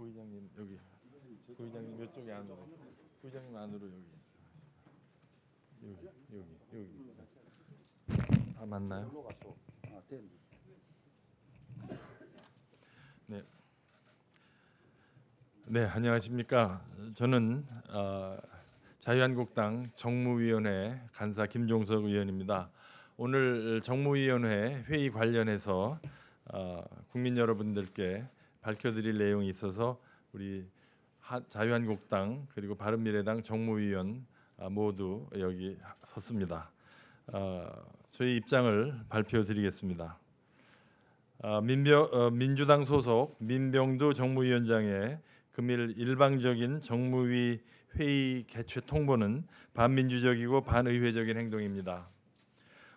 부의장님 여기. 부의장님 이쪽에 안으로. 부의장님 안으로 여기. 다 맞나요? 네. 네, 안녕하십니까. 저는 자유한국당 정무위원회 간사 김종석 의원입니다. 오늘 정무위원회 회의 관련해서 국민 여러분들께 밝혀드릴 내용이 있어서 우리 자유한국당 그리고 바른미래당 정무위원 모두 여기 섰습니다. 저희 입장을 발표드리겠습니다. 민주당 소속 민병두 정무위원장의 금일 일방적인 정무위 회의 개최 통보는 반민주적이고 반의회적인 행동입니다.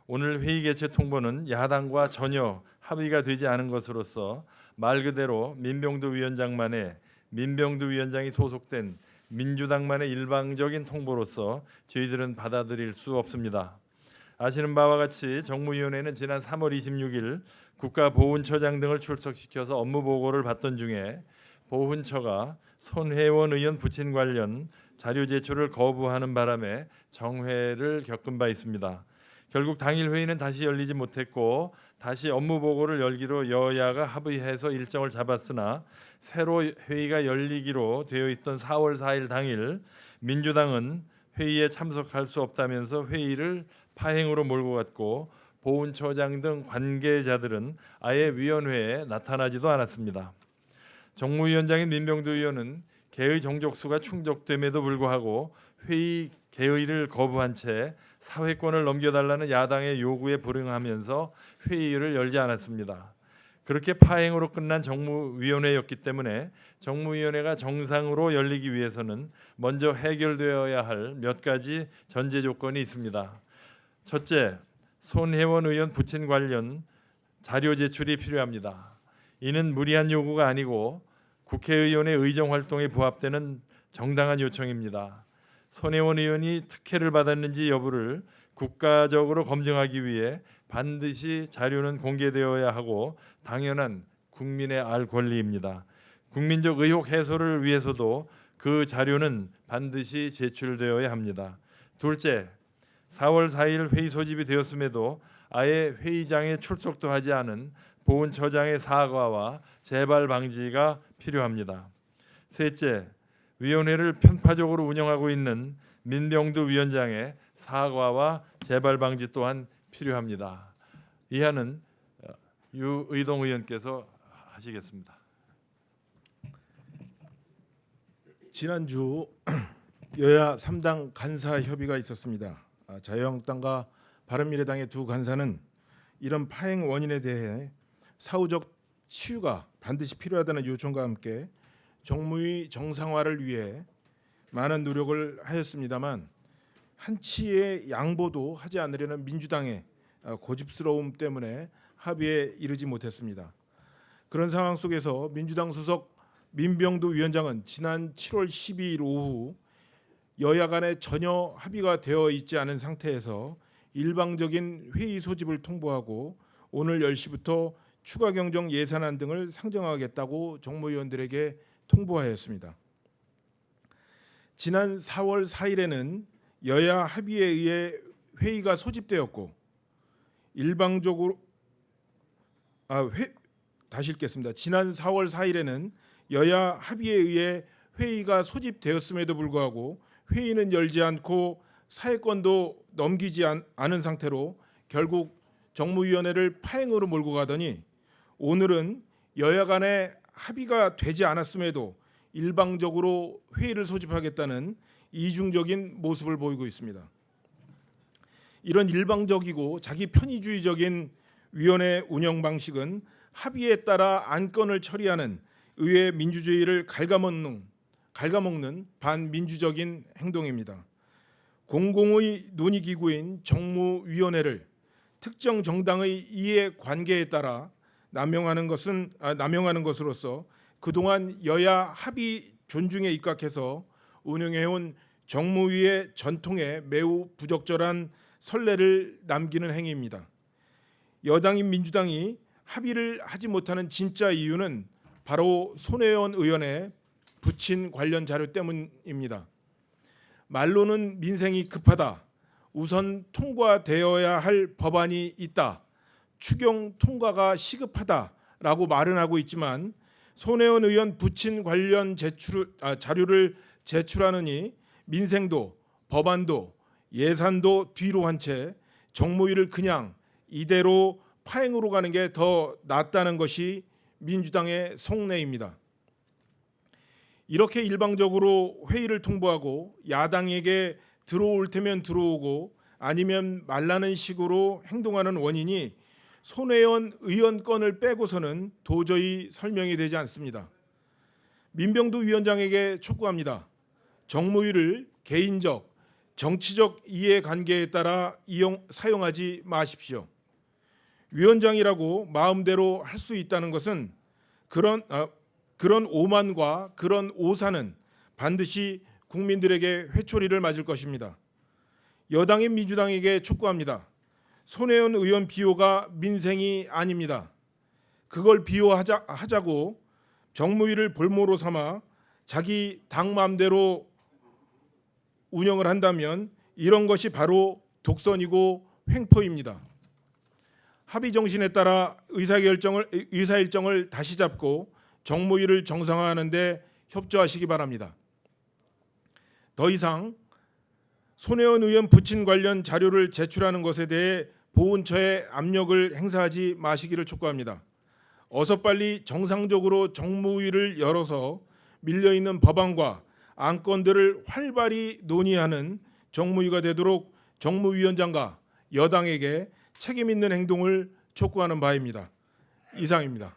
오늘 회의 개최 통보는 야당과 전혀 합의가 되지 않은 것으로서 말 그대로 민병두 위원장이 소속된 민주당만의 일방적인 통보로서 저희들은 받아들일 수 없습니다. 아시는 바와 같이 정무위원회는 지난 3월 26일 국가보훈처장 등을 출석시켜서 업무 보고를 받던 중에 보훈처가 손혜원 의원 부친 관련 자료 제출을 거부하는 바람에 정회를 겪은 바 있습니다. 결국 당일 회의는 다시 열리지 못했고 다시 업무 보고를 열기로 여야가 합의해서 일정을 잡았으나 새로 회의가 열리기로 되어 있던 4월 4일 당일 민주당은 회의에 참석할 수 없다면서 회의를 파행으로 몰고 갔고 보훈처장 등 관계자들은 아예 위원회에 나타나지도 않았습니다. 정무위원장인 민병두 의원은 개의 정족수가 충족됨에도 불구하고 회의 개의를 거부한 채 사회권을 넘겨달라는 야당의 요구에 불응하면서 회의를 열지 않았습니다. 그렇게 파행으로 끝난 정무위원회였기 때문에 정무위원회가 정상으로 열리기 위해서는 먼저 해결되어야 할 몇 가지 전제 조건이 있습니다. 첫째, 손혜원 의원 부친 관련 자료 제출이 필요합니다. 이는 무리한 요구가 아니고 국회의원의 의정 활동에 부합되는 정당한 요청입니다. 손혜원 의원이 특혜를 받았는지 여부를 국가적으로 검증하기 위해 반드시 자료는 공개되어야 하고 당연한 국민의 알 권리입니다. 국민적 의혹 해소를 위해서도 그 자료는 반드시 제출되어야 합니다. 둘째, 4월 4일 회의 소집이 되었음에도 아예 회의장에 출석도 하지 않은 보훈처장의 사과와 재발 방지가 필요합니다. 셋째, 위원회를 편파적으로 운영하고 있는 민병두 위원장의 사과와 재발 방지 또한 필요합니다. 이하는 유의동 의원께서 하시겠습니다. 지난주 여야 3당 간사 협의가 있었습니다. 자유한국당과 바른미래당의 두 간사는 이런 파행 원인에 대해 사후적 치유가 반드시 필요하다는 요청과 함께 정무위 정상화를 위해 많은 노력을 하였습니다만 한치의 양보도 하지 않으려는 민주당의 고집스러움 때문에 합의에 이르지 못했습니다. 그런 상황 속에서 민주당 소속 민병두 위원장은 지난 7월 12일 오후 여야 간에 전혀 합의가 되어 있지 않은 상태에서 일방적인 회의 소집을 통보하고 오늘 10시부터 추가 경정 예산안 등을 상정하겠다고 정무위원들에게 통보하였습니다. 지난 4월 4일에는 여야 합의에 의해 회의가 소집되었고 일방적으로 다시 읽겠습니다. 지난 4월 4일에는 여야 합의에 의해 회의가 소집되었음에도 불구하고 회의는 열지 않고 사회권도 넘기지 않은 상태로 결국 정무위원회를 파행으로 몰고 가더니 오늘은 여야 간에 합의가 되지 않았음에도 일방적으로 회의를 소집하겠다는 이중적인 모습을 보이고 있습니다. 이런 일방적이고 자기 편의주의적인 위원회 운영 방식은 합의에 따라 안건을 처리하는 의회 민주주의를 갉아먹는 반민주적인 행동입니다. 공공의 논의기구인 정무위원회를 특정 정당의 이해관계에 따라 남용하는 것으로서 그동안 여야 합의 존중에 입각해서 운영해온 정무위의 전통에 매우 부적절한 선례를 남기는 행위입니다. 여당인 민주당이 합의를 하지 못하는 진짜 이유는 바로 손혜원 의원의 부친 관련 자료 때문입니다. 말로는 민생이 급하다, 우선 통과되어야 할 법안이 있다, 추경 통과가 시급하다라고 말은 하고 있지만 손혜원 의원 부친 관련 자료를 제출하느니 민생도 법안도 예산도 뒤로 한 채 정무위를 그냥 이대로 파행으로 가는 게 더 낫다는 것이 민주당의 속내입니다. 이렇게 일방적으로 회의를 통보하고 야당에게 들어올 테면 들어오고 아니면 말라는 식으로 행동하는 원인이 손혜원 의원 건을 빼고서는 도저히 설명이 되지 않습니다. 민병두 위원장에게 촉구합니다. 정무위를 개인적, 정치적 이해관계에 따라 사용하지 마십시오. 위원장이라고 마음대로 할 수 있다는 것은 그런 오만과 그런 오산은 반드시 국민들에게 회초리를 맞을 것입니다. 여당인 민주당에게 촉구합니다. 손혜원 의원 비호가 민생이 아닙니다. 그걸 비호하자고 정무위를 볼모로 삼아 자기 당 마음대로 운영을 한다면 이런 것이 바로 독선이고 횡포입니다. 합의 정신에 따라 의사일정을 다시 잡고 정무위를 정상화하는 데 협조하시기 바랍니다. 더 이상 손혜원 의원 부친 관련 자료를 제출하는 것에 대해 보훈처에 압력을 행사하지 마시기를 촉구합니다. 어서 빨리 정상적으로 정무위를 열어서 밀려있는 법안과 안건들을 활발히 논의하는 정무위가 되도록 정무위원장과 여당에게 책임 있는 행동을 촉구하는 바입니다. 이상입니다.